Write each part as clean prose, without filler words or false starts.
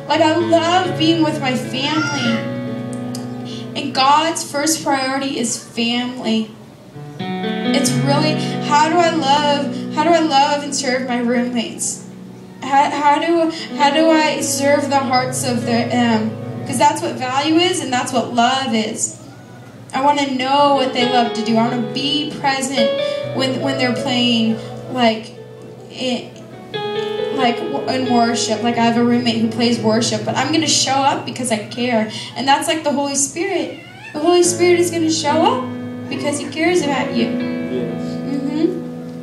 Like, I love being with my family. And God's first priority is family. It's really, how do I love and serve my roommates? How do I serve the hearts of them? Because that's what value is, and that's what love is. I want to know what they love to do. I want to be present when they're playing, in worship. Like, I have a roommate who plays worship, but I'm going to show up because I care. And that's like the Holy Spirit. The Holy Spirit is going to show up because He cares about you. Yes.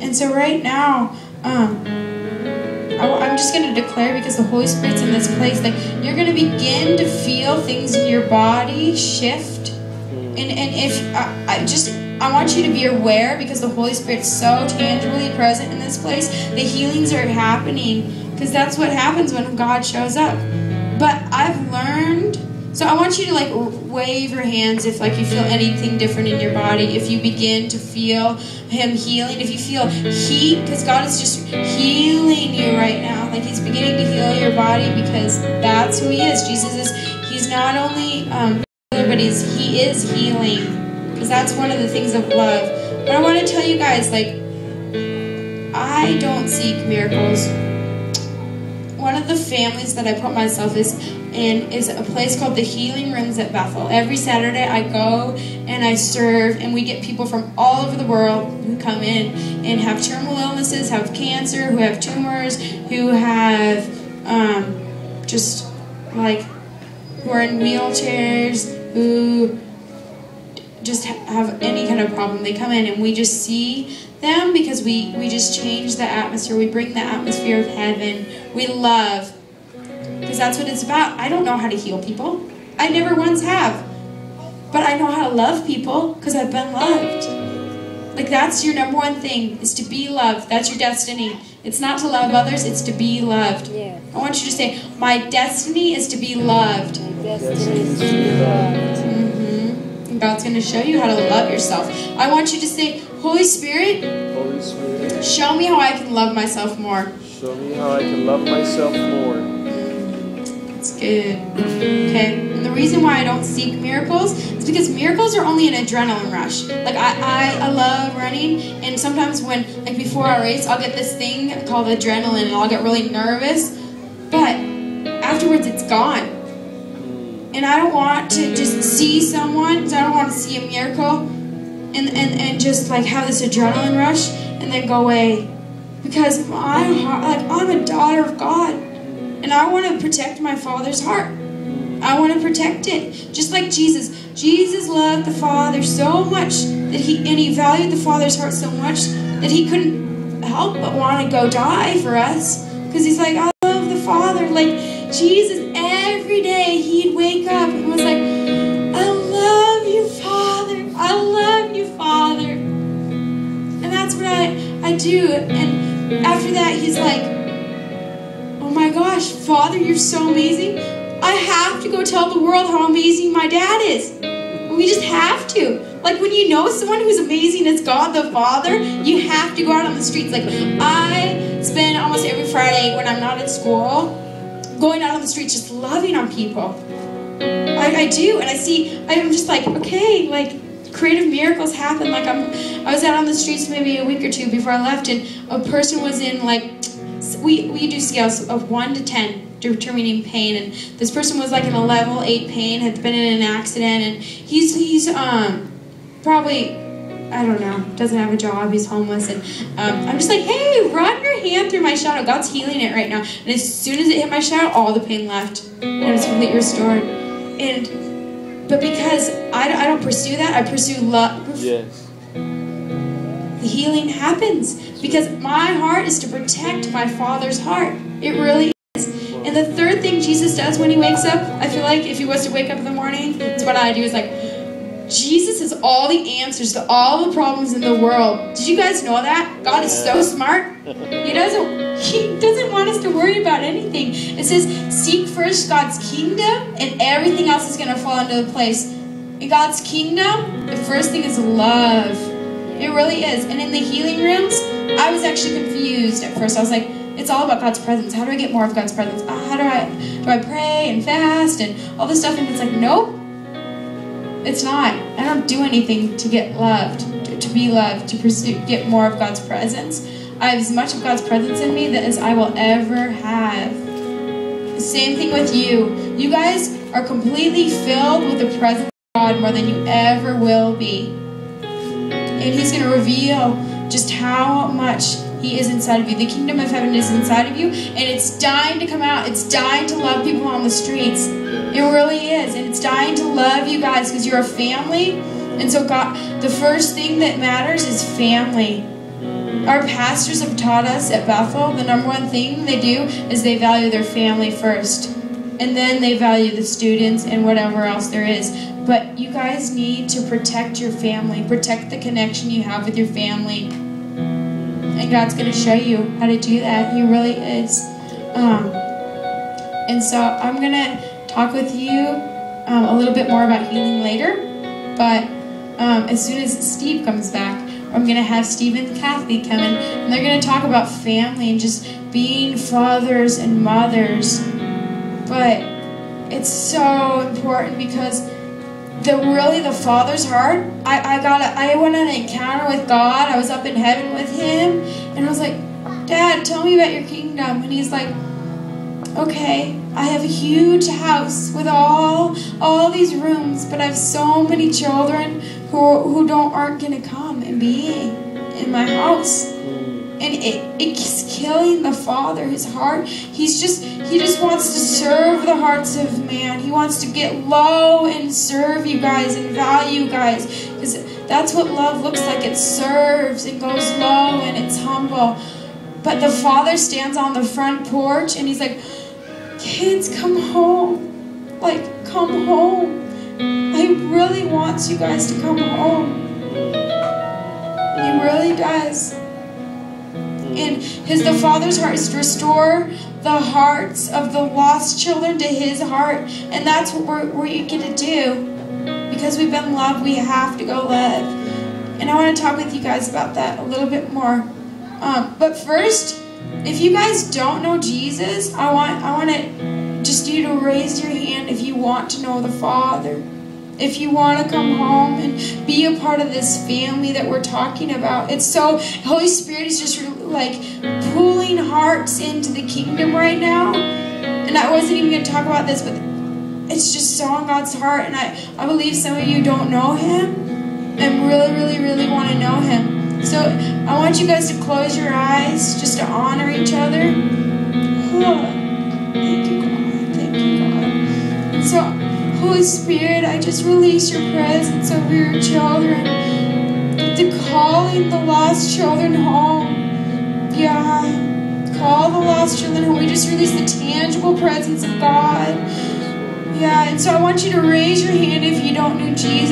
And so right now, I'm just going to declare, because the Holy Spirit's in this place, that you're going to begin to feel things in your body shift. And if I want you to be aware, because the Holy Spirit's so tangibly present in this place, the healings are happening, because that's what happens when God shows up. But I've learned, so I want you to wave your hands if you feel anything different in your body, if you begin to feel Him healing, if you feel heat, because God is just healing you right now. He's beginning to heal your body, because that's who He is. Jesus is, He's not only but He is healing, because that's one of the things of love. But I want to tell you guys, I don't seek miracles. One of the families that I put myself in is a place called the Healing Rooms at Bethel. Every Saturday I go and I serve, and we get people from all over the world who come in and have terminal illnesses, have cancer, who have tumors, who have who are in wheelchairs, who just have any kind of problem. They come in and we just see them, because we just change the atmosphere. We bring the atmosphere of heaven. We love, because that's what it's about. I don't know how to heal people. I never once have. But I know how to love people, because I've been loved. That's your number one thing, is to be loved. That's your destiny. It's not to love others, it's to be loved. Yeah. I want you to say, my destiny is to be loved. My destiny is to be loved. And God's going to show you how to love yourself. I want you to say, Holy Spirit, show me how I can love myself more. Show me how I can love myself more. That's good. Okay. And the reason why I don't seek miracles is because miracles are only an adrenaline rush. I love running, and sometimes when, before a race, I'll get this thing called adrenaline, and I'll get really nervous. But afterwards, it's gone. And I don't want to just see someone, because I don't want to see a miracle and just have this adrenaline rush and then go away. Because my heart, I'm a daughter of God, and I want to protect my Father's heart. I want to protect it. Just like Jesus. Jesus loved the Father so much that He valued the Father's heart so much that He couldn't help but want to go die for us. Because He's I love the Father. Jesus, every day He'd wake up and was I love you, Father. I love you, Father. And that's what I do. And after that, He's oh my gosh, Father, you're so amazing. I have to go tell the world how amazing my dad is. We just have to. When you know someone who's amazing as God the Father, you have to go out on the streets. I spend almost every Friday when I'm not at school going out on the streets just loving on people. I do, and I'm just okay, creative miracles happen. I was out on the streets maybe a week or two before I left, and a person was in we do scales of 1 to 10 determining pain, and this person was in a level 8 pain, had been in an accident, and he's probably, I don't know, doesn't have a job, he's homeless, and I'm just hey, run your hand through my shadow. God's healing it right now. And as soon as it hit my shadow, all the pain left, and it was completely restored. But because I don't pursue that, I pursue love. Yes. The healing happens because my heart is to protect my Father's heart. It really is. And the third thing Jesus does when He wakes up, I feel if He was to wake up in the morning, that's what I do, is Jesus has all the answers to all the problems in the world. Did you guys know that? God is so smart. He doesn't want us to worry about anything. It says, seek first God's kingdom, and everything else is going to fall into place. In God's kingdom, the first thing is love. It really is. And in the healing rooms, I was actually confused at first. I was it's all about God's presence. How do I get more of God's presence? How do I pray? pray and fast and all this stuff, and it's like, nope, it's not. I don't do anything to get loved, to be loved, to pursue, get more of God's presence. I have as much of God's presence in me as I will ever have. Same thing with you. You guys are completely filled with the presence of God more than you ever will be. And He's going to reveal just how much He is inside of you. The kingdom of heaven is inside of you, and it's dying to come out. It's dying to love people on the streets. It really is. And it's dying to love you guys because you're a family. And so God, the first thing that matters is family. Our pastors have taught us at Bethel, the number one thing they do is they value their family first. And then they value the students and whatever else there is. But you guys need to protect your family. Protect the connection you have with your family. And God's going to show you how to do that. He really is. And so I'm going to talk with you a little bit more about healing later. But as soon as Steve comes back, I'm going to have Steve and Kathy come in. And they're going to talk about family and just being fathers and mothers. But it's so important because the Father's heart, I went on an encounter with God. I was up in heaven with Him, and I was like, Dad, tell me about your kingdom. And He's like, okay, I have a huge house with all these rooms, but I have so many children who aren't gonna come and be in my house. And it's killing the Father, His heart. He just wants to serve the hearts of man. He wants to get low and serve you guys and value you guys. Because that's what love looks like. It serves and goes low and it's humble. But the Father stands on the front porch and He's like, kids, come home. Like, come home. He really wants you guys to come home. He really does. And the Father's heart is to restore the hearts of the lost children to His heart. And that's what we're going to do. Because we've been loved, we have to go live. And I want to talk with you guys about that a little bit more. But first, if you guys don't know Jesus, I want just you to raise your hand if you want to know the Father. If you want to come home and be a part of this family that we're talking about. It's so, Holy Spirit is just like pulling hearts into the kingdom right now. And I wasn't even going to talk about this, but it's just so on God's heart. And I believe some of you don't know Him and really, really, really want to know Him. So I want you guys to close your eyes just to honor each other. Thank you, God. Thank you, God. And so, Holy Spirit, I just release your presence over your children. To calling the lost children home. Yeah. Call the lost children home. We just release the tangible presence of God. Yeah, and so I want you to raise your hand if you don't know Jesus.